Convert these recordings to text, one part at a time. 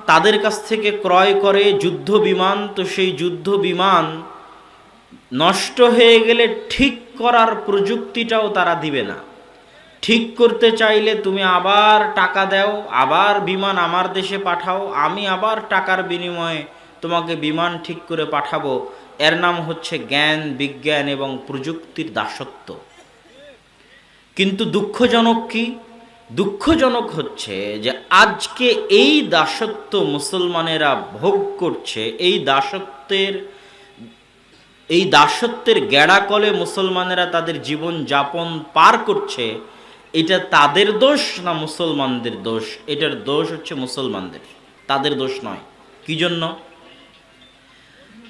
তাদের কাছ থেকে ক্রয় করে যুদ্ধ বিমান, তো সেই যুদ্ধ বিমান নষ্ট হয়ে গেলে ঠিক করার প্রযুক্তিটাও তারা দিবে না। ঠিক করতে চাইলে তুমি আবার টাকা দাও, আবার বিমান আমার দেশে পাঠাও, আমি আবার টাকার বিনিময়ে তোমাকে বিমান ঠিক করে পাঠাবো। এর নাম হচ্ছে জ্ঞান, বিজ্ঞান এবং প্রযুক্তির দাসত্ব। কিন্তু দুঃখজনক কি? দুঃখজনক হচ্ছে যে আজকে এই দাসত্ব মুসলমানেরা ভোগ করছে। এই দাসত্বের গ্যাড়াকলে মুসলমানেরা তাদের জীবন যাপন পার করছে। এটা তাদের দোষ না মুসলমানদের দোষ? এটার দোষ হচ্ছে মুসলমানদের, তাদের দোষ নয়। কি জন্য?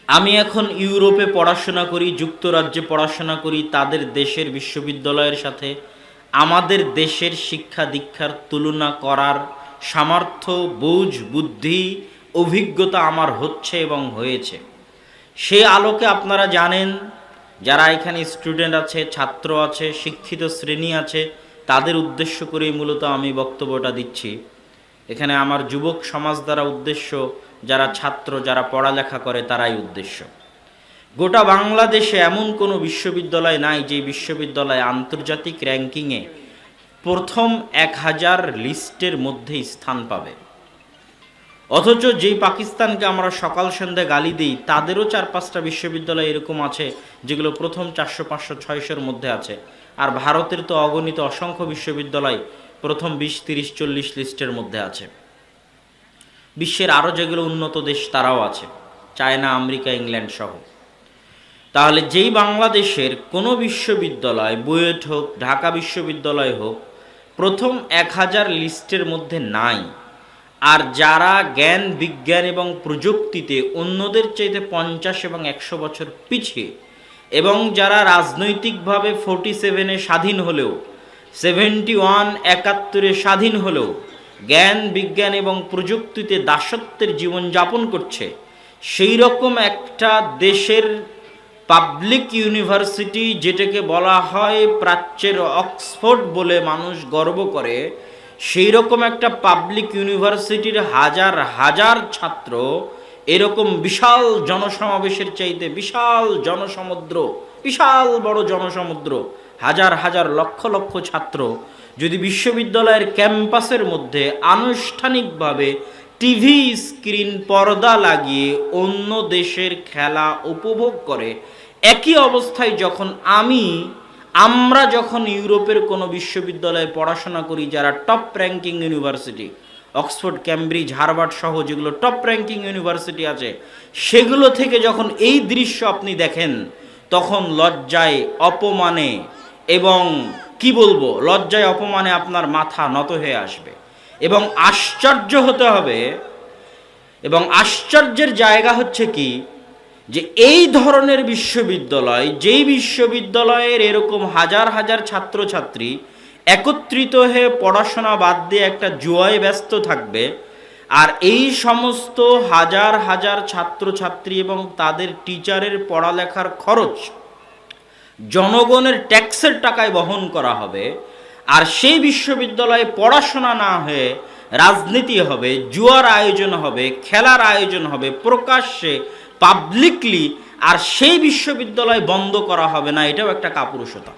আমি এখন ইউরোপে পড়াশোনা করি, যুক্তরাজ্যে পড়াশোনা করি, তাদের দেশের বিশ্ববিদ্যালয়ের সাথে আমাদের দেশের শিক্ষা দীক্ষার তুলনা করার সামর্থ্য, বুঝ, বুদ্ধি, অভিজ্ঞতা আমার হচ্ছে এবং হয়েছে। সে আলোকে আপনারা জানেন, যারা এখানে স্টুডেন্ট আছে, ছাত্র আছে, শিক্ষিত শ্রেণী আছে, তাদের উদ্দেশ্য করেই মূলত আমি বক্তব্যটা দিচ্ছি। এখানে আমার যুবক সমাজ দ্বারা উদ্দেশ্য, যারা ছাত্র, যারা পড়ালেখা করে, তারাই উদ্দেশ্য। গোটা বাংলাদেশে এমন কোনো বিশ্ববিদ্যালয় নাই যে বিশ্ববিদ্যালয় আন্তর্জাতিক র্যাঙ্কিংয়ে প্রথম 1000 লিস্টের মধ্যে স্থান পাবে। অথচ যেই পাকিস্তানকে আমরা সকাল সন্ধ্যা গালি দিই, তাদেরও 4-5টা বিশ্ববিদ্যালয় এরকম আছে যেগুলো প্রথম 400, 500, 600-র মধ্যে আছে। আর ভারতের তো অগণিত অসংখ্য বিশ্ববিদ্যালয় প্রথম 20, 30, 40 লিস্টের মধ্যে আছে। বিশ্বের আরও যেগুলো উন্নত দেশ তারাও আছে, চায়না, আমেরিকা, ইংল্যান্ড সহ। তাহলে যেই বাংলাদেশের কোনো বিশ্ববিদ্যালয়, বুয়েট হোক, ঢাকা বিশ্ববিদ্যালয় হোক, প্রথম 1000 লিস্টের মধ্যে নাই, আর যারা জ্ঞান, বিজ্ঞান এবং প্রযুক্তিতে অন্যদের চাইতে 50 এবং 100 বছর পিছিয়ে, এবং যারা রাজনৈতিকভাবে 47-এ স্বাধীন হলেও, 71, 71-এ স্বাধীন হলেও জ্ঞান, বিজ্ঞান এবং প্রযুক্তিতে দাসত্বের জীবনযাপন করছে, সেই রকম একটা দেশের পাবলিক ইউনিভার্সিটি, যেটাকে বলা হয় প্রাচ্যের অক্সফোর্ড বলে মানুষ গর্ব করে, সেই রকম একটা পাবলিক ইউনিভার্সিটির হাজার হাজার ছাত্র এরকম বিশাল জনসমাবেশের চাইতে বিশাল জনসমুদ্র, বিশাল বড় জনসমুদ্র, হাজার হাজার লক্ষ লক্ষ ছাত্র যদি বিশ্ববিদ্যালয়ের ক্যাম্পাসের মধ্যে আনুষ্ঠানিকভাবে টিভি স্ক্রিন, পর্দা লাগিয়ে অন্য দেশের খেলা উপভোগ করে, একই অবস্থায় যখন আমরা যখন ইউরোপের কোনো বিশ্ববিদ্যালয়ে পড়াশোনা করি, যারা top ranking university, Oxford, Cambridge, Harvard সহ যেগুলো টপ র্যাঙ্কিং ইউনিভার্সিটি আছে, সেগুলো থেকে যখন এই দৃশ্য আপনি দেখেন, তখন লজ্জায়, অপমানে এবং কি বলবো, লজ্জায় অপমানে আপনার মাথা নত হয়ে আসবে এবং আশ্চর্য হতে হবে। এবং আশ্চর্যের জায়গা হচ্ছে কি, যে এই ধরনের বিশ্ববিদ্যালয়, যেই বিশ্ববিদ্যালয়ের এরকম হাজার হাজার ছাত্রছাত্রী একত্রিত হয়ে পড়াশোনা বাদ দিয়ে একটা জুয়ায় ব্যস্ত থাকবে, আর এই সমস্ত হাজার হাজার ছাত্রছাত্রী এবং তাদের টিচারের পড়ালেখার খরচ জনগণের ট্যাক্সের টাকায় বহন করা হবে, আর সেই বিশ্ববিদ্যালয়ে পড়াশোনা না হয়ে রাজনীতি হবে, জুয়ার আয়োজন হবে, খেলার আয়োজন হবে প্রকাশ্যে, পাবলিকলি, আর সেই বিশ্ববিদ্যালয় বন্ধ করা হবে না, এটাও একটা কাপুরুষতা।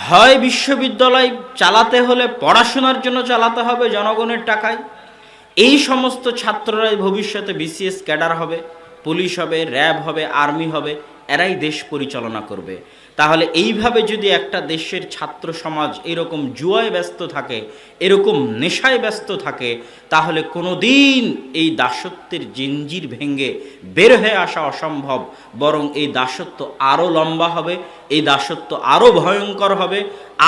হয় বিশ্ববিদ্যালয় চালাতে হলে পড়াশোনার জন্য চালাতে হবে জনগণের টাকায়, এই সমস্ত ছাত্ররাই ভবিষ্যতে বিসিএস ক্যাডার হবে, পুলিশ হবে, র্যাব হবে, আর্মি হবে, এরাই দেশ পরিচালনা করবে। তাহলে এইভাবে যদি একটা দেশের ছাত্র সমাজ এরকম জুয়ায় ব্যস্ত থাকে, এরকম নেশায় ব্যস্ত থাকে, তাহলে কোনো দিন এই দাসত্বের জিঞ্জির ভেঙে বের হয়ে আসা অসম্ভব। বরং এই দাসত্ব আরও লম্বা হবে, এই দাসত্ব আরও ভয়ঙ্কর হবে,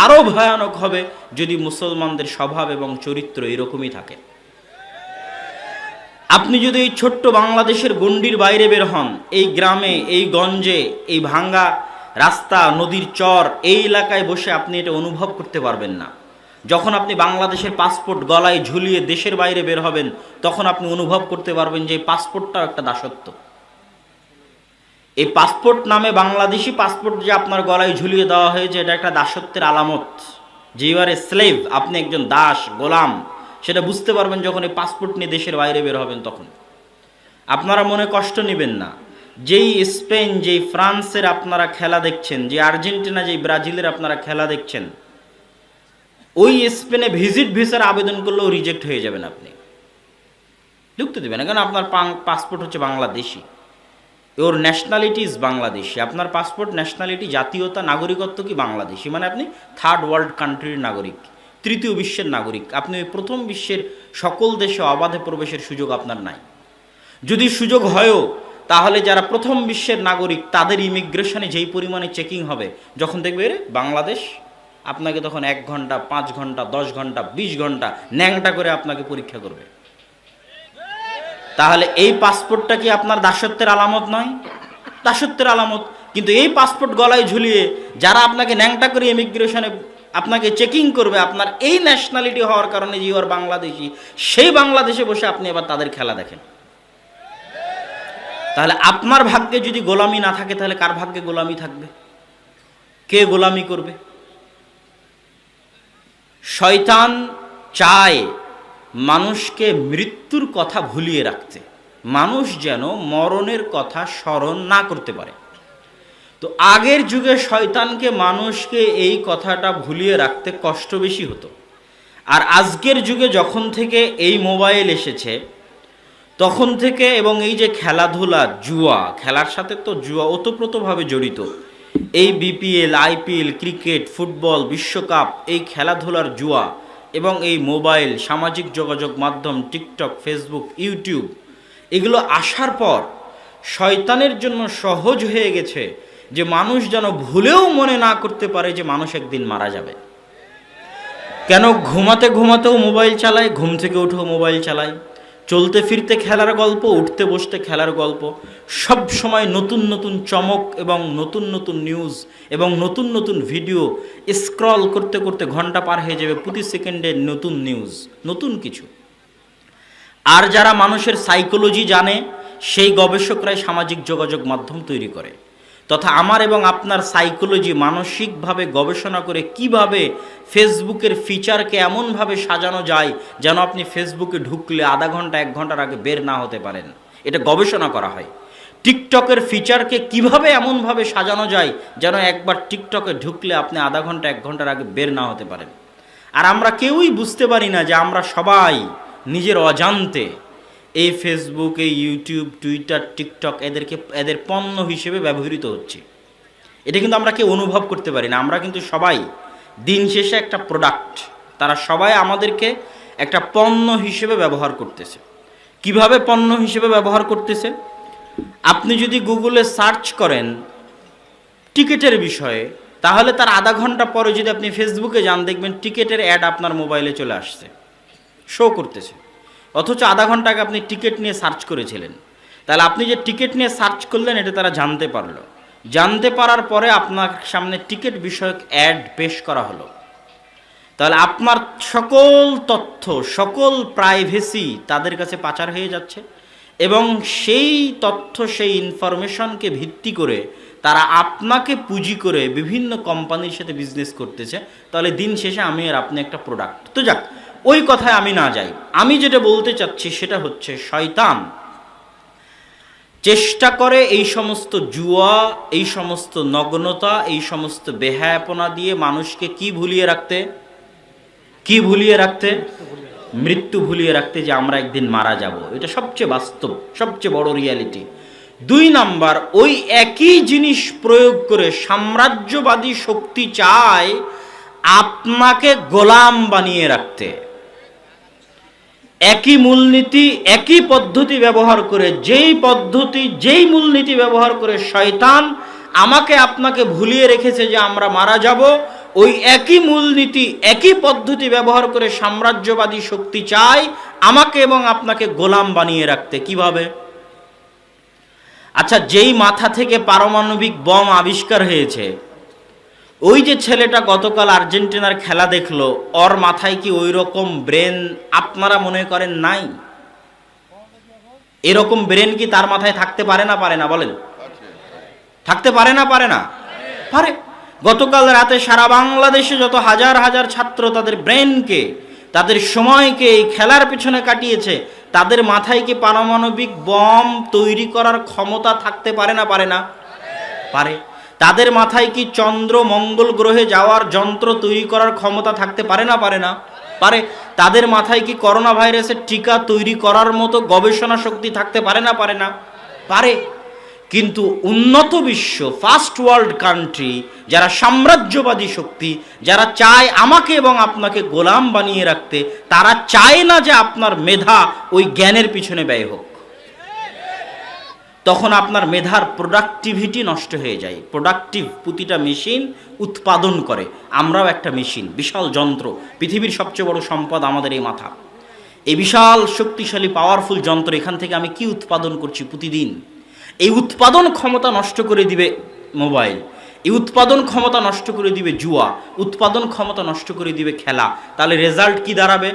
আরও ভয়ানক হবে, যদি মুসলমানদের স্বভাব এবং চরিত্র এরকমই থাকে। আপনি যদি এই ছোট্ট বাংলাদেশের গণ্ডির বাইরে বের হন, এই গ্রামে, এই গঞ্জে, এই ভাঙ্গা রাস্তা, নদীর চর, এই এলাকায় বসে আপনি এটা অনুভব করতে পারবেন না। যখন আপনি বাংলাদেশের পাসপোর্ট গলায় ঝুলিয়ে দেশের বাইরে বের হবেন, তখন আপনি অনুভব করতে পারবেন যে এই পাসপোর্টটাও একটা দাসত্ব। এই পাসপোর্ট নামে বাংলাদেশি পাসপোর্ট যে আপনার গলায় ঝুলিয়ে দেওয়া হয়েছে, এটা একটা দাসত্বের আলামত। যে ইউ আর এ স্লেভ, আপনি একজন দাস, গোলাম, সেটা বুঝতে পারবেন যখন এই পাসপোর্ট নিয়ে দেশের বাইরে বের হবেন তখন। আপনারা মনে কষ্ট নেবেন না, যেই স্পেন, যেই ফ্রান্সের আপনারা খেলা দেখছেন, যে আর্জেন্টিনা, যেই ব্রাজিলের আপনারা খেলা দেখছেন, ওই স্পেনে ভিজিট ভিসার আবেদন করলেও রিজেক্ট হয়ে যাবেন, আপনি ঢুকতে দেবেন না, কারণ আপনার পাসপোর্ট হচ্ছে বাংলাদেশি, ওর ন্যাশনালিটি ইজ বাংলাদেশি। আপনার পাসপোর্ট, ন্যাশনালিটি, জাতীয়তা, নাগরিকত্ব কি বাংলাদেশি, মানে আপনি থার্ড ওয়ার্ল্ড কান্ট্রির নাগরিক, তৃতীয় বিশ্বের নাগরিক। আপনি ওই প্রথম বিশ্বের সকল দেশে অবাধে প্রবেশের সুযোগ আপনার নাই। যদি সুযোগ হয়ও, তাহলে যারা প্রথম বিশ্বের নাগরিক তাদের ইমিগ্রেশনে যেই পরিমাণে চেকিং হবে, যখন দেখবে রে বাংলাদেশ, আপনাকে তখন 1 ঘন্টা, 5 ঘন্টা, 10 ঘন্টা, 20 ঘন্টা ন্যাংটা করে আপনাকে পরীক্ষা করবে। তাহলে এই পাসপোর্টটা কি আপনার দাসত্বের আলামত নয়? দাসত্বের আলামত। কিন্তু এই পাসপোর্ট গলায় ঝুলিয়ে যারা আপনাকে ন্যাংটা করে ইমিগ্রেশনে আপনাকে চেকিং করবে, আপনার এই ন্যাশনালিটি হওয়ার কারণে যে ওর বাংলাদেশি, সেই বাংলাদেশে বসে আপনি এবার তাদের খেলা দেখেন। তাহলে আপনার ভাগ্যে যদি গোলামি না থাকে, তাহলে কার ভাগ্যে গোলামি থাকবে? কে গোলামি করবে? শয়তান চায় মানুষকে মৃত্যুর কথা ভুলিয়ে রাখতে, মানুষ যেন মরণের কথা স্মরণ না করতে পারে। তো আগের যুগে শয়তানকে মানুষকে এই কথাটা ভুলিয়ে রাখতে কষ্ট বেশি হতো। আর আজকের যুগে যখন থেকে এই মোবাইল এসেছে তখন থেকে, এবং এই যে খেলাধুলা, জুয়া, খেলার সাথে তো জুয়া ওতপ্রোতভাবে জড়িত, এই বিপিএল, আইপিএল, ক্রিকেট, ফুটবল, বিশ্বকাপ, এই খেলাধুলার জুয়া এবং এই মোবাইল, সামাজিক যোগাযোগ মাধ্যম, টিকটক, ফেসবুক, ইউটিউব, এগুলো আসার পর শয়তানের জন্য সহজ হয়ে গেছে যে মানুষ যেন ভুলেও মনে না করতে পারে যে মানুষ একদিন মারা যাবে। কেন? ঘুমাতে ঘুমাতেও মোবাইল চালায়, ঘুম থেকে উঠেও মোবাইল চালায়, চলতে ফিরতে খেলার গল্প, উঠতে বসতে খেলার গল্প, সব সময় নতুন নতুন চমক এবং নতুন নতুন নিউজ এবং নতুন নতুন ভিডিও স্ক্রল করতে করতে ঘন্টা পার হয়ে যাবে, প্রতি সেকেন্ডে নতুন নিউজ, নতুন কিছু। আর যারা মানুষের সাইকোলজি জানে, সেই গবেষকরাই সামাজিক যোগাযোগ মাধ্যম তৈরি করে, তথা আমার এবং আপনার সাইকোলজি মানসিকভাবে গবেষণা করে কিভাবে ফেসবুকের ফিচারকে এমনভাবে সাজানো যায় যেন আপনি ফেসবুকে ঢুকলে আধা ঘন্টা 1 ঘন্টার আগে বের না হতে পারেন, এটা গবেষণা করা হয়। টিকটকের ফিচারকে কিভাবে এমনভাবে সাজানো যায় যেন একবার টিকটকে ঢুকলে আপনি আধা ঘন্টা 1 ঘন্টার আগে বের না হতে পারেন। আর আমরা কেউই বুঝতে পারি না যে আমরা সবাই নিজের অজান্তে এই ফেসবুক, এই ইউটিউব, টুইটার, টিকটক এদের পণ্য হিসেবে ব্যবহৃত হচ্ছে। এটা কিন্তু আমরা কেউ অনুভব করতে পারি না। আমরা কিন্তু সবাই দিন শেষে একটা প্রোডাক্ট, তারা সবাই আমাদেরকে একটা পণ্য হিসেবে ব্যবহার করতেছে। কিভাবে পণ্য হিসেবে ব্যবহার করতেছে? আপনি যদি গুগলে সার্চ করেন টিকিটের বিষয়ে, তাহলে তার আধা ঘন্টা পরে যদি আপনি ফেসবুকে যান, দেখবেন টিকিটের অ্যাড আপনার মোবাইলে চলে আসছে, শো করতেছে, অথচ আধা ঘন্টা আগে আপনি টিকিট নিয়ে সার্চ করেছিলেন। তাহলে আপনি যে টিকিট নিয়ে সার্চ করলেন, এটা তারা জানতে পারলো। জানতে পারার পরে আপনার সামনে টিকিট বিষয়ক অ্যাড পেশ করা হলো। তাহলে আপনার সকল তথ্য, সকল প্রাইভেসি তাদের কাছে পাচার হয়ে যাচ্ছে, এবং সেই তথ্য, সেই ইনফরমেশনকে ভিত্তি করে তারা আপনাকে পুঁজি করে বিভিন্ন কোম্পানির সাথে বিজনেস করতেছে। তাহলে দিন শেষে আমি আর আপনি একটা প্রোডাক্ট। তো যাক, ওই কথায় আমি না যাই। আমি যেটা বলতে চাচ্ছি সেটা হচ্ছে, শয়তান চেষ্টা করে এই সমস্ত জুয়া, এই সমস্ত নগ্নতা, এই সমস্ত বেহায়াপনা দিয়ে মানুষকে কি ভুলিয়ে রাখতে? কি ভুলিয়ে রাখতে? মৃত্যু ভুলিয়ে রাখতে, যে আমরা একদিন মারা যাব। এটা সবচেয়ে বাস্তব, সবচেয়ে বড় রিয়ালিটি। 2 নাম্বার, ওই একই জিনিস প্রয়োগ করে সাম্রাজ্যবাদী শক্তি চায় আপনাকে গোলাম বানিয়ে রাখতে। একই মূলনীতি, একই পদ্ধতি ব্যবহার করে, যেই মূলনীতি ব্যবহার করে শয়তান আমাকে আপনাকে ভুলিয়ে রেখেছে যে আমরা মারা যাব, ওই একই মূলনীতি, একই পদ্ধতি ব্যবহার করে সাম্রাজ্যবাদী শক্তি চায় আমাকে এবং আপনাকে গোলাম বানিয়ে রাখতে। কিভাবে? আচ্ছা, যেই মাথা থেকে পারমাণবিক বম আবিষ্কার হয়েছে, ওই যে ছেলেটা গতকাল আর্জেন্টিনার খেলা দেখলো, ওর মাথায় কি ওই রকম ব্রেন আপনারা মনে করেন নাই? এরকম ব্রেন কি তার মাথায় থাকতে পারে না? পারে না? বলেন, থাকতে পারে না? পারে না? পারে। গতকাল রাতে সারা বাংলাদেশে যত হাজার হাজার ছাত্র তাদের ব্রেনকে তাদের সময়কে এই খেলার পেছনে কাটিয়েছে, তাদের মাথায় কি পারমাণবিক বম তৈরি করার ক্ষমতা থাকতে পারে না? পারে না? পারে। তাদের মাথায় কি চন্দ্র মঙ্গল গ্রহে যাওয়ার যন্ত্র তৈরি করার ক্ষমতা থাকতে পারে না? পারে না? পারে। তাদের মাথায় কি করোনা ভাইরাসের টিকা তৈরি করার মতো গবেষণা শক্তি থাকতে পারে না? পারে না? পারে। কিন্তু উন্নত বিশ্ব, ফার্স্ট ওয়ার্ল্ড কান্ট্রি, যারা সাম্রাজ্যবাদী শক্তি, যারা চায় আমাকে এবং আপনাকে গোলাম বানিয়ে রাখতে, তারা চায় না যে আপনার মেধা ওই জ্ঞানের পিছনে ব্যয় হোক। তখন আপনার মেধার প্রোডাক্টিভিটি নষ্ট হয়ে যায়। প্রোডাক্টিভ প্রতিটা মেশিন উৎপাদন করে, আমরাও একটা মেশিন, বিশাল যন্ত্র। পৃথিবীর সবচেয়ে বড় সম্পদ আমাদের এই মাথা। এই বিশাল শক্তিশালী পাওয়ারফুল যন্ত্র, এখান থেকে আমি কি উৎপাদন করছি প্রতিদিন? এই উৎপাদন ক্ষমতা নষ্ট করে দিবে মোবাইল, এই উৎপাদন ক্ষমতা নষ্ট করে দিবে জুয়া, উৎপাদন ক্ষমতা নষ্ট করে দিবে খেলা। তাহলে রেজাল্ট কি দাঁড়াবে?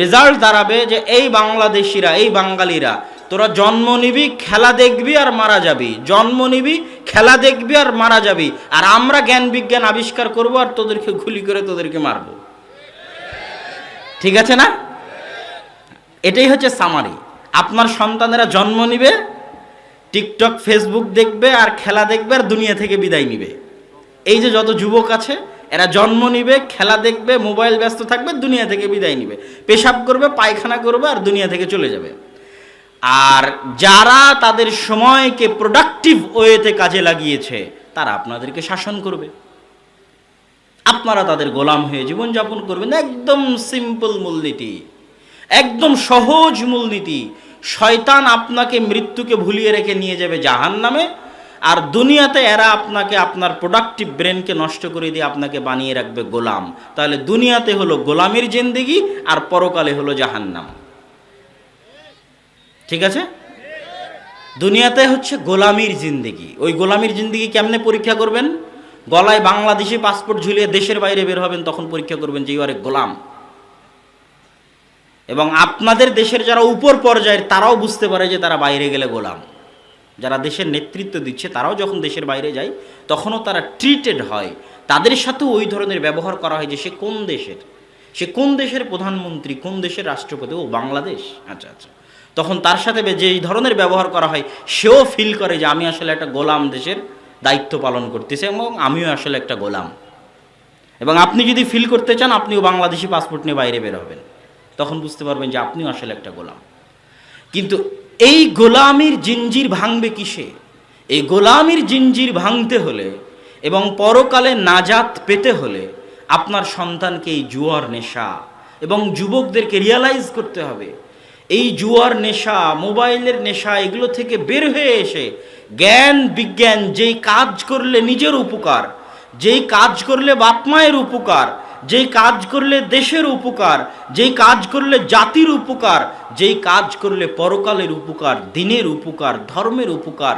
রেজাল্ট দাঁড়াবে যে এই বাংলাদেশিরা, এই বাঙালিরা, তোরা জন্ম নিবি, খেলা দেখবি আর মারা যাবি, জন্ম নিবি, খেলা দেখবি আর মারা যাবি, আর আমরা জ্ঞান বিজ্ঞান আবিষ্কার করব আর তোদেরকে গুলি করে তোদেরকে মারব। ঠিক আছে না? এটাই হচ্ছে সামারি। আপনার সন্তানেরা জন্ম নিবে, টিকটক ফেসবুক দেখবে আর খেলা দেখবে আর দুনিয়া থেকে বিদায় নিবে। এই যে যত যুবক আছে, এরা জন্ম নিবে, খেলা দেখবে, মোবাইল ব্যস্ত থাকবে, দুনিয়া থেকে বিদায় নিবে, পেশাব করবে, পায়খানা করবে আর দুনিয়া থেকে চলে যাবে। আর যারা তাদের সময়কে প্রোডাক্টিভ ওয়েতে কাজে লাগিয়েছে, তারা আপনাদেরকে শাসন করবে, আপনারা তাদের গোলাম হয়ে জীবনযাপন করবেন। একদম সিম্পল মূলনীতি, একদম সহজ মূলনীতি। শয়তান আপনাকে মৃত্যুকে ভুলিয়ে রেখে নিয়ে যাবে জাহান্নামে, আর দুনিয়াতে এরা আপনাকে, আপনার প্রোডাক্টিভ ব্রেনকে নষ্ট করে দিয়ে আপনাকে বানিয়ে রাখবে গোলাম। তাহলে দুনিয়াতে হলো গোলামির জিন্দেগি আর পরকালে হলো জাহান্নাম। ঠিক আছে? দুনিয়াতে হচ্ছে গোলামির জিন্দেগি। ওই গোলামির জিন্দেগি কেমনে পরীক্ষা করবেন? গলায় বাংলাদেশি পাসপোর্ট ঝুলিয়ে দেশের বাইরে বের হবেন, তখন পরীক্ষা করবেন যে ইউ আর এ গোলাম। এবং আপনাদের দেশের যারা উপর পর্যায়ের, তারাও বুঝতে পারে যে তারা বাইরে গেলে গোলাম। যারা দেশের নেতৃত্ব দিচ্ছে, তারাও যখন দেশের বাইরে যায়, তখনও তারা ট্রিটেড হয়, তাদের সাথেও ওই ধরনের ব্যবহার করা হয় যে সে কোন দেশের, সে কোন দেশের প্রধানমন্ত্রী, কোন দেশের রাষ্ট্রপতি, ও বাংলাদেশ, আচ্ছা আচ্ছা। তখন তার সাথে যে ধরনের ব্যবহার করা হয়, সেও ফিল করে যে আমি আসলে একটা গোলাম দেশের দায়িত্ব পালন করতেছি এবং আমিও আসলে একটা গোলাম। এবং আপনি যদি ফিল করতে চান, আপনিও বাংলাদেশি পাসপোর্ট নিয়ে বাইরে বের হবেন, তখন বুঝতে পারবেন যে আপনিও আসলে একটা গোলাম। কিন্তু এই গোলামির জিঞ্জির ভাঙবে কিসে? এই গোলামির জিঞ্জির ভাঙতে হলে এবং পরকালে নাজাত পেতে হলে আপনার সন্তানকে এই জুয়ার নেশা, এবং যুবকদেরকে রিয়ালাইজ করতে হবে এই জুয়ার নেশা, মোবাইলের নেশা, এগুলো থেকে বের হয়ে এসে জ্ঞান বিজ্ঞান, যেই কাজ করলে নিজের উপকার, যেই কাজ করলে বাপ মায়ের উপকার, যেই কাজ করলে দেশের উপকার, যেই কাজ করলে জাতির উপকার, যেই কাজ করলে পরকালের উপকার, দিনের উপকার, ধর্মের উপকার,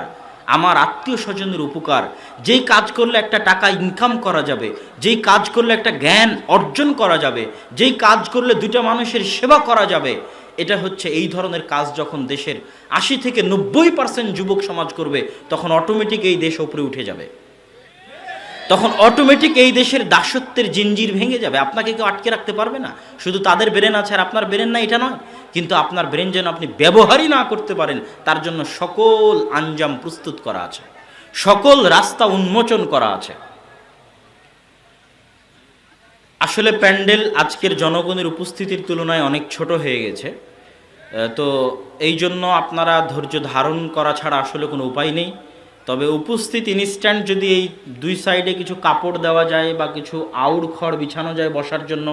আমার আত্মীয় স্বজনের উপকার, যেই কাজ করলে একটা টাকা ইনকাম করা যাবে, যেই কাজ করলে একটা জ্ঞান অর্জন করা যাবে, যেই কাজ করলে দুটা মানুষের সেবা করা যাবে, এটা হচ্ছে এই ধরনের কাজ যখন দেশের ৮০ থেকে ৯০% যুবক সমাজ করবে, তখন অটোমেটিক এই দেশ উপরে উঠে যাবে, তখন অটোমেটিক এই দেশের দাসত্বের জিঞ্জির ভেঙে যাবে। আপনাকে কেউ আটকে রাখতে পারবে না। শুধু তাদের ব্রেন আছে আর আপনার ব্রেন না, এটা নয়, কিন্তু আপনার ব্রেন যেন আপনি ব্যবহারই না করতে পারেন, তার জন্য সকল আঞ্জাম প্রস্তুত করা আছে, সকল রাস্তা উন্মোচন করা আছে। আসলে প্যান্ডেল আজকের জনগণের উপস্থিতির তুলনায় অনেক ছোট হয়ে গেছে, তো এই জন্য আপনারা ধৈর্য ধারণ করা ছাড়া আসলে কোনো উপায় নেই। তবে উপস্থিত ইনস্ট্যান্ট যদি এই দুই সাইডে কিছু কাপড় দেওয়া যায় বা কিছু আউড় খড় বিছানো যায় বসার জন্য,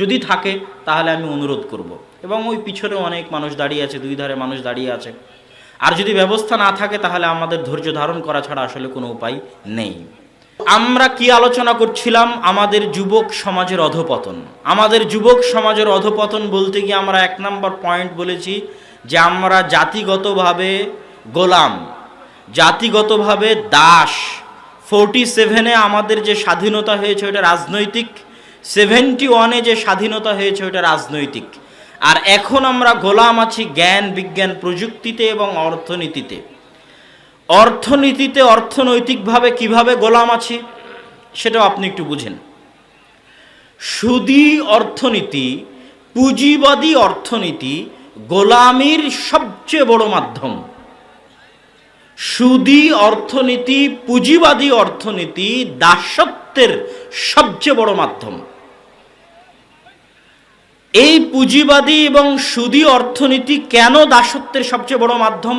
যদি থাকে, তাহলে আমি অনুরোধ করব। এবং ওই পিছনে অনেক মানুষ দাঁড়িয়ে আছে, দুই ধারে মানুষ দাঁড়িয়ে আছে। আর যদি ব্যবস্থা না থাকে, তাহলে আমাদের ধৈর্য ধারণ করা ছাড়া আসলে কোনো উপায় নেই। আমরা কি আলোচনা করছিলাম? আমাদের যুবক সমাজের অধঃপতন। আমাদের যুবক সমাজের অধঃপতন বলতে গিয়ে আমরা ১ নম্বর পয়েন্ট বলেছি যে আমরা জাতিগতভাবে গোলাম, জাতিগতভাবে দাস। 47-এ আমাদের যে স্বাধীনতা হয়েছে ওটা রাজনৈতিক, 71-এ যে স্বাধীনতা হয়েছে ওটা রাজনৈতিক। আর এখন আমরা গোলাম আছি জ্ঞান বিজ্ঞান প্রযুক্তিতে এবং অর্থনীতিতে। অর্থনীতিতে অর্থনৈতিকভাবে কিভাবে গোলাম আছি সেটাও আপনি একটু বুঝেন। সুদী অর্থনীতি পুঁজিবাদী অর্থনীতি গোলামির সবচেয়ে বড় মাধ্যম। সুদী অর্থনীতি, পুঁজিবাদী অর্থনীতি দাসত্বের সবচেয়ে বড় মাধ্যম। এই পুঁজিবাদী এবং সুদী অর্থনীতি কেন দাসত্বের সবচেয়ে বড় মাধ্যম,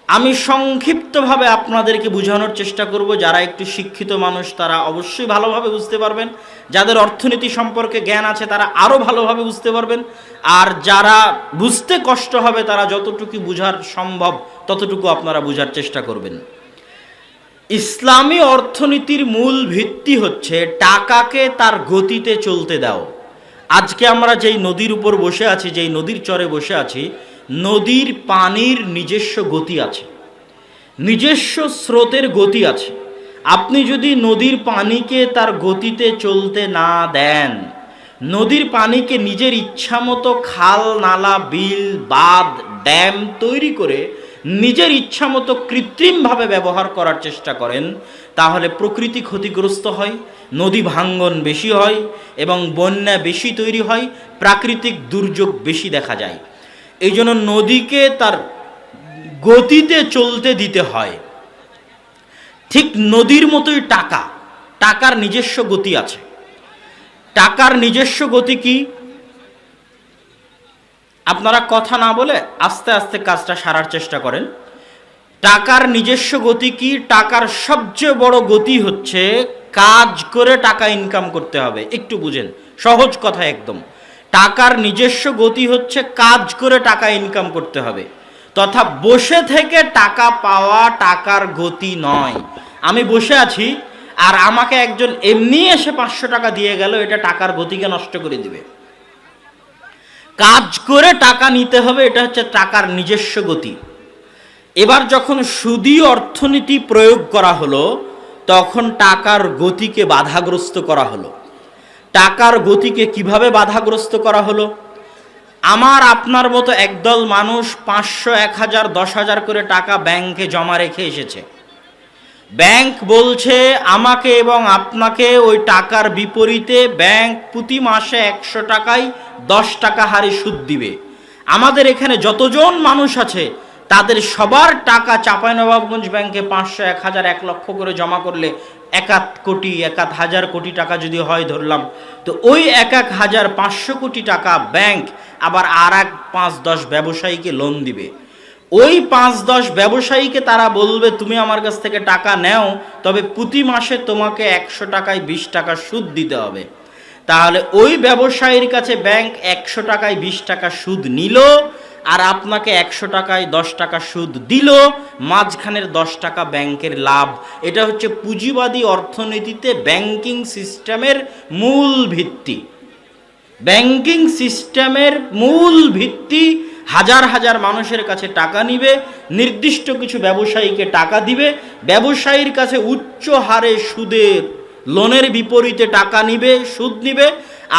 আমি সংক্ষিপ্তভাবে আপনাদেরকে বোঝানোর চেষ্টা করব। যারা একটু শিক্ষিত মানুষ তারা অবশ্যই ভালোভাবে বুঝতে পারবেন, যাদের অর্থনীতি সম্পর্কে জ্ঞান আছে তারা আরও ভালোভাবে বুঝতে পারবেন, আর যারা বুঝতে কষ্ট হবে তারা যতটুকু বোঝার সম্ভব ততটুকু আপনারা বোঝার চেষ্টা করবেন। ইসলামী অর্থনীতির মূল ভিত্তি হচ্ছে টাকাকে তার গতিতে চলতে দাও। আজকে আমরা যেই নদীর উপর বসে আছি, যেই নদীর চরে বসে আছি, নদীর পানির নিজস্ব গতি আছে, নিজস্ব স্রোতের গতি আছে। আপনি যদি নদীর পানিকে তার গতিতে চলতে না দেন, নদীর পানিকে নিজের ইচ্ছামতো খাল, নালা, বিল, বাঁধ, ড্যাম তৈরি করে নিজের ইচ্ছামতো কৃত্রিমভাবে ব্যবহার করার চেষ্টা করেন, তাহলে প্রকৃতি ক্ষতিগ্রস্ত হয়, নদী ভাঙ্গন বেশি হয় এবং বন্যা বেশি তৈরি হয়, প্রাকৃতিক দুর্যোগ বেশি দেখা যায়। এই জন্য নদীকে তার গতিতে চলতে দিতে হয়। ঠিক নদীর মতোই টাকার নিজস্ব গতি আছে। টাকার নিজস্ব গতি কি? আপনারা কথা না বলে আস্তে আস্তে কাজটা সারার চেষ্টা করেন। টাকার নিজস্ব গতি কি? টাকার সবচেয়ে বড় গতি হচ্ছে কাজ করে টাকা ইনকাম করতে হবে। একটু বুঝেন, সহজ কথা একদম। টাকার নিজস্ব গতি হচ্ছে কাজ করে টাকা ইনকাম করতে হবে, তথা বসে থেকে টাকা পাওয়া টাকার গতি নয়। আমি বসে আছি আর আমাকে একজন এমনি এসে 500 টাকা দিয়ে গেল, এটা টাকার গতিকে নষ্ট করে দিবে। কাজ করে টাকা নিতে হবে, এটা হচ্ছে টাকার নিজস্ব গতি। এবার যখন সুদী অর্থনীতি প্রয়োগ করা হলো, তখন টাকার গতিকে বাধাগ্রস্ত করা হলো। টাকার গতিকে কিভাবে বাধাগ্রস্ত করা হলো? আমার আপনার মতো একদল মানুষ 500, 1000, 10,000 করে টাকা ব্যাংকে জমা রেখে এসেছে। ব্যাংক বলছে আমাকে এবং আপনাকে ওই টাকার বিপরীতে ব্যাংক প্রতি মাসে 100 টাকায় 10 টাকা হারে সুদ দিবে। আমাদের এখানে যতজন মানুষ আছে তাদের সবার টাকা চাঁপাইনবাবগঞ্জ ব্যাংকে 500, 1000, 1 লক্ষ করে জমা করলে 1 কোটি, 1,000 কোটি টাকা যদি হয় ধরলাম, তো ওই 1,500 কোটি টাকা ব্যাংক আবার আর 5-10 ব্যবসায়ীকে লোন দিবে। ওই 5-10 ব্যবসায়ীকে তারা বলবে তুমি আমার কাছ থেকে টাকা নেও, তবে প্রতি মাসে তোমাকে 100 টাকায় 20 টাকা সুদ দিতে হবে। তাহলে ওই ব্যবসায়ীর কাছে ব্যাংক 100 টাকায় 20 টাকা সুদ নিল, আর আপনাকে 100 টাকায় 10 টাকা সুদ দিল, মাঝখানের 10 টাকা ব্যাংকের লাভ। এটা হচ্ছে পুঁজিবাদী অর্থনীতিতে ব্যাংকিং সিস্টেমের মূল ভিত্তি। ব্যাংকিং সিস্টেমের মূল ভিত্তি হাজার হাজার মানুষের কাছে টাকা নিবে, নির্দিষ্ট কিছু ব্যবসায়ীকে টাকা দিবে, ব্যবসায়ীর কাছে উচ্চ হারে সুদের লোনের বিপরীতে টাকা নিবে, সুদ নিবে,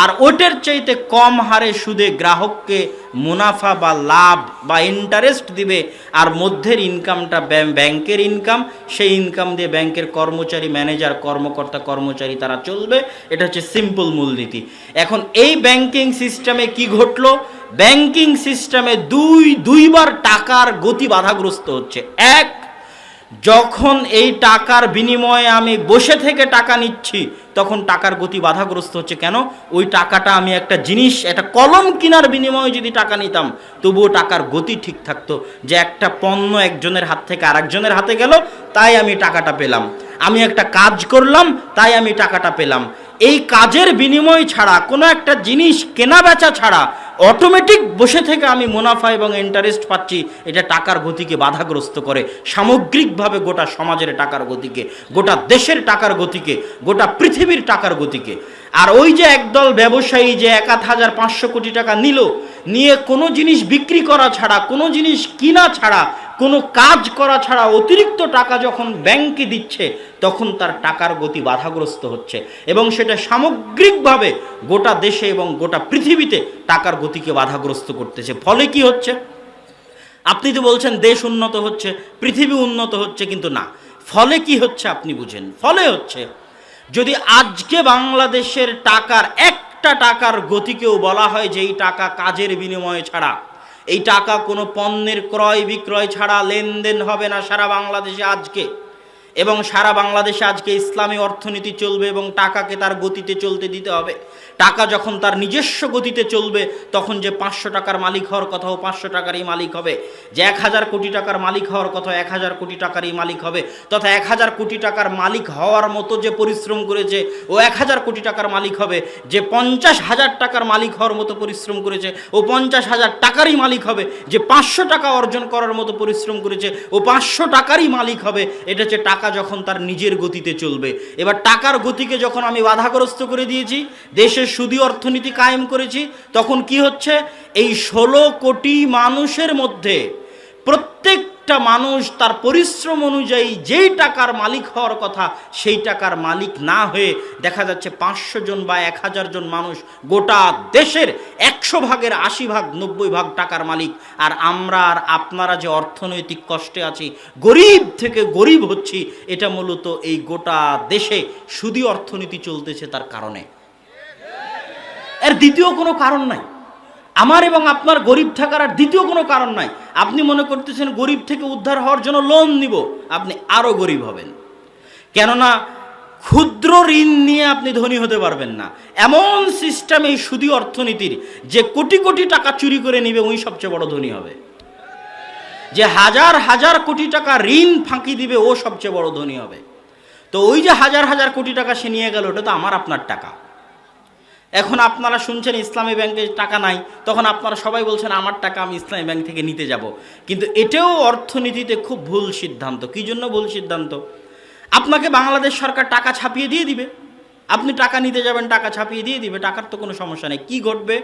আর ওটার চাইতে কম হারে সুদে গ্রাহককে মুনাফা বা লাভ বা ইন্টারেস্ট দিবে, আর মধ্যের ইনকামটা ব্যাংকের ইনকাম। সেই ইনকাম দিয়ে ব্যাংকের কর্মচারী, ম্যানেজার, কর্মকর্তা, কর্মচারী তারা চলবে। এটা হচ্ছে সিম্পল মূলনীতি। এখন এই ব্যাংকিং সিস্টেমে কি ঘটলো? ব্যাংকিং সিস্টেমে দুইবার টাকার গতি বাধাগ্রস্ত হচ্ছে। এক, যখন এই টাকার বিনিময়ে আমি বসে থেকে টাকা নিচ্ছি তখন টাকার গতি বাধাগ্রস্ত হচ্ছে। কেন? ওই টাকাটা আমি একটা জিনিস, একটা কলম কেনার বিনিময়ে যদি টাকা নিতাম তবুও টাকার গতি ঠিক থাকতো, যে একটা পণ্য একজনের হাত থেকে আরেকজনের হাতে গেল তাই আমি টাকাটা পেলাম, আমি একটা কাজ করলাম তাই আমি টাকাটা পেলাম। এই কাজের বিনিময় ছাড়া, কোনো একটা জিনিস কেনা বেচা ছাড়া অটোমেটিক বসে থেকে আমি মুনাফা এবং ইন্টারেস্ট পাচ্ছি, এটা টাকার গতিকে বাধাগ্রস্ত করে। সামগ্রিকভাবে গোটা সমাজের টাকার গতিকে, গোটা দেশের টাকার গতিকে, গোটা পৃথিবীর টাকার গতিকে। আর ওই যে একদল ব্যবসায়ী যে 1,500 কোটি টাকা নিল, নিয়ে কোনো জিনিস বিক্রি করা ছাড়া, কোনো জিনিস কিনা ছাড়া, কোনো কাজ করা ছাড়া অতিরিক্ত টাকা যখন ব্যাংকে দিচ্ছে, তখন তার টাকার গতি বাধাগ্রস্ত হচ্ছে এবং সেটা সামগ্রিকভাবে গোটা দেশে এবং গোটা পৃথিবীতে টাকার গতিকে বাধাগ্রস্ত করতেছে। ফলে কি হচ্ছে? আপনি তো বলছেন দেশ উন্নত হচ্ছে, পৃথিবী উন্নত হচ্ছে, কিন্তু না, ফলে কি হচ্ছে আপনি বুঝেন। ফলে হচ্ছে, যদি আজকে বাংলাদেশের টাকার 1 একটা টাকার গতিকেও বলা হয় যে এই টাকা কাজের বিনিময়ে ছাড়া, এই টাকা কোনো পণ্যের ক্রয় বিক্রয় ছাড়া লেনদেন হবে না সারা বাংলাদেশে আজকে। এবং সারা বাংলাদেশে আজকে ইসলামী অর্থনীতি চলবে এবং টাকাকে তার গতিতে চলতে দিতে হবে। টাকা যখন তার নিজস্ব গতিতে চলবে তখন যে 500 টাকার মালিক হওয়ার কথা ও 500 টাকারই মালিক হবে, যে 1000 কোটি টাকার মালিক হওয়ার কথা 1000 কোটি টাকারই মালিক হবে, তথা 1000 কোটি টাকার মালিক হওয়ার মতো যে পরিশ্রম করেছে ও 1000 কোটি টাকার মালিক হবে, যে 50,000 টাকার মালিক হওয়ার মতো পরিশ্রম করেছে ও 50,000 টাকারই মালিক হবে, যে 500 টাকা অর্জন করার মতো পরিশ্রম করেছে ও 500 টাকারই মালিক হবে। এটা হচ্ছে টাকা যখন তার নিজের গতিতে চলবে। এবার টাকার গতিকে যখন আমি বাধাগ্রস্ত করে দিয়েছি, দেশে সুদী অর্থনীতি কায়েম করেছি, তখন কি হচ্ছে, এই 16 কোটি মানুষের মধ্যে প্রত্যেকটা মানুষ তার পরিশ্রম অনুযায়ী যেই টাকার মালিক হওয়ার কথা সেই টাকার মালিক না হয়ে দেখা যাচ্ছে 500 জন বা 1000 জন মানুষ গোটা দেশের 100 ভাগের 80 ভাগ 90 ভাগ টাকার মালিক। আর আমরা আর আপনারা যে অর্থনৈতিক কষ্টে আছি, গরিব থেকে গরিব হচ্ছি, এটা মূলত এই গোটা দেশে সুদী অর্থনীতি চলতেছে তার কারণে। এর দ্বিতীয় কোনো কারণ নাই। আমার এবং আপনার গরিব থাকার আর দ্বিতীয় কোনো কারণ নাই। আপনি মনে করতেছেন গরিব থেকে উদ্ধার হওয়ার জন্য লোন নিব, আপনি আরো গরিব হবেন। কেননা ক্ষুদ্র ঋণ নিয়ে আপনি ধনী হতে পারবেন না। এমন সিস্টেম এই সুদী অর্থনীতির, যে কোটি কোটি টাকা চুরি করে নিবে ওই সবচেয়ে বড় ধনী হবে, যে হাজার হাজার কোটি টাকা ঋণ ফাঁকি দিবে ও সবচেয়ে বড় ধনী হবে। তো ওই যে হাজার হাজার কোটি টাকা সে নিয়ে গেল, ওটা তো আমার আপনার টাকা। এখন আপনারা শুনছেন ইসলামী ব্যাংকে টাকা নাই, তখন আপনারা সবাই বলছেন আমার টাকা আমি ইসলামী ব্যাংক থেকে নিতে যাব। কিন্তু এটাও অর্থনীতিতে খুব ভুল সিদ্ধান্ত। কি জন্য ভুল সিদ্ধান্ত? আপনাকে বাংলাদেশ সরকার টাকা ছাপিয়ে দিয়ে দিবে, আপনি টাকা নিতে যাবেন, টাকা ছাপিয়ে দিয়ে দিবে, টাকার তো কোনো সমস্যা নেই। কি ঘটবে?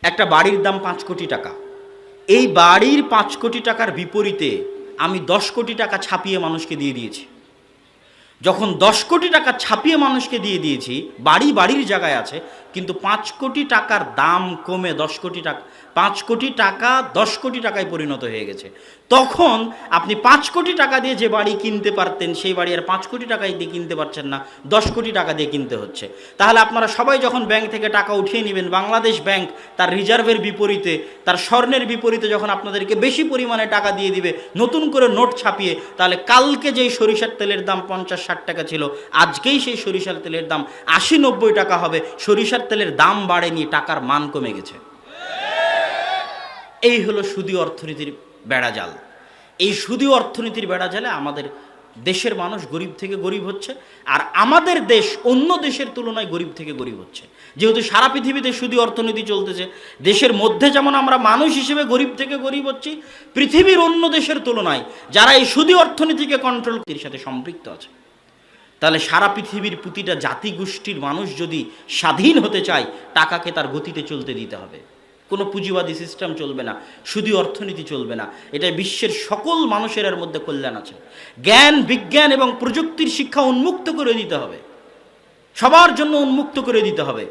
একটা বাড়ির দাম 5 কোটি টাকা, এই বাড়ির 5 কোটি টাকার বিপরীতে আমি 10 কোটি টাকা ছাপিয়ে মানুষকে দিয়ে দিয়েছি। যখন 10 কোটি টাকা ছাপিয়ে মানুষকে দিয়ে দিয়েছি, বাড়ি বাড়ির জায়গায় আছে, কিন্তু 5 কোটি টাকার দাম কমে 10 কোটি টাকা, 5 কোটি টাকা 10 কোটি টাকায় পরিণত হয়ে গেছে। তখন আপনি 5 কোটি টাকা দিয়ে যে বাড়ি কিনতে পারতেন সেই বাড়ি আর 5 কোটি টাকায় দিয়ে কিনতে পারছেন না, 10 কোটি টাকা দিয়ে কিনতে হচ্ছে। তাহলে আপনারা সবাই যখন ব্যাংক থেকে টাকা উঠিয়ে নেবেন, বাংলাদেশ ব্যাংক তার রিজার্ভের বিপরীতে, তার স্বর্ণের বিপরীতে যখন আপনাদেরকে বেশি পরিমাণে টাকা দিয়ে দিবে নতুন করে নোট ছাপিয়ে, তাহলে কালকে যেই সরিষার তেলের দাম 50-60 টাকা ছিল, আজকেই সেই সরিষার তেলের দাম 80-90 টাকা হবে। সরিষার তেলের দাম বাড়েনি, টাকার মান কমে গেছে। এই হলো সুদী অর্থনীতির বেড়াজাল। এই সুদী অর্থনীতির বেড়াজালে আমাদের দেশের মানুষ গরিব থেকে গরিব হচ্ছে, আর আমাদের দেশ অন্য দেশের তুলনায় গরিব থেকে গরিব হচ্ছে। যেহেতু সারা পৃথিবীতে সুদী অর্থনীতি চলতেছে, দেশের মধ্যে যেমন আমরা মানুষ হিসেবে গরিব থেকে গরিব হচ্ছি, পৃথিবীর অন্য দেশের তুলনায় যারা এই সুদী অর্থনীতিকে কন্ট্রোল করার সাথে সম্পৃক্ত আছে, তাহলে সারা পৃথিবীর প্রতিটা জাতি গোষ্ঠীর মানুষ যদি স্বাধীন হতে চায়, টাকাকে তার গতিতে চলতে দিতে হবে। কোনো পুঁজিবাদী সিস্টেম চলবে না, সুদী অর্থনীতি চলবে না। এটা বিশ্বের সকল মানুষের এর মধ্যে কল্যাণ আছে। জ্ঞান বিজ্ঞান এবং প্রযুক্তির শিক্ষা উন্মুক্ত করে দিতে হবে, সবার জন্য উন্মুক্ত করে দিতে হবে।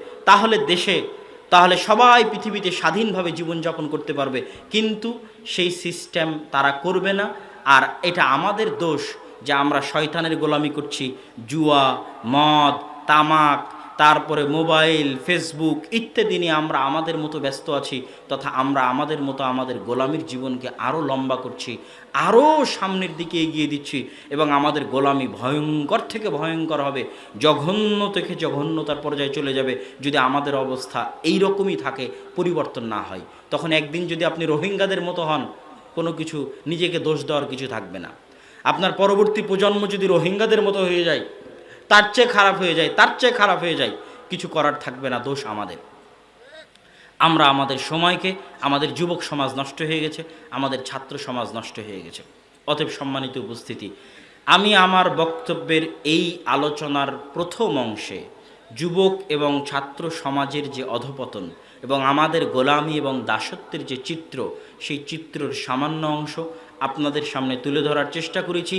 তাহলে সবাই পৃথিবীতে স্বাধীনভাবে জীবনযাপন করতে পারবে। কিন্তু সেই সিস্টেম তারা করবে না। আর এটা আমাদের দোষ যে আমরা শয়তানের গোলামি করছি। জুয়া, মদ, তামাক, তারপরে মোবাইল, ফেসবুক ইত্যাদি নিয়ে আমরা আমাদের মতো ব্যস্ত আছি, তথা আমরা আমাদের মতো আমাদের গোলামির জীবনকে আরও লম্বা করছি, আরও সামনের দিকে এগিয়ে দিচ্ছি, এবং আমাদের গোলামি ভয়ঙ্কর থেকে ভয়ঙ্কর হবে, জঘন্য থেকে জঘন্যতার পর্যায়ে চলে যাবে যদি আমাদের অবস্থা এই রকমই থাকে, পরিবর্তন না হয়। তখন একদিন যদি আপনি রোহিঙ্গাদের মতো হন, কোনো কিছু নিজেকে দোষ দেওয়ার কিছু থাকবে না। আপনার পরবর্তী প্রজন্ম যদি রোহিঙ্গাদের মতো হয়ে যায়, তার চেয়ে খারাপ হয়ে যায়, কিছু করার থাকবে না, দোষ আমাদের। আমরা আমাদের সময়কে, আমাদের যুবক সমাজ নষ্ট হয়ে গেছে, আমাদের ছাত্র সমাজ নষ্ট হয়ে গেছে। অতএব সম্মানিত উপস্থিতি, আমি আমার বক্তব্যের এই আলোচনার প্রথম অংশে যুবক এবং ছাত্র সমাজের যে অধপতন এবং আমাদের গোলামি এবং দাসত্বের যে চিত্র, সেই চিত্রের সামান্য অংশ আপনাদের সামনে তুলে ধরার চেষ্টা করেছি।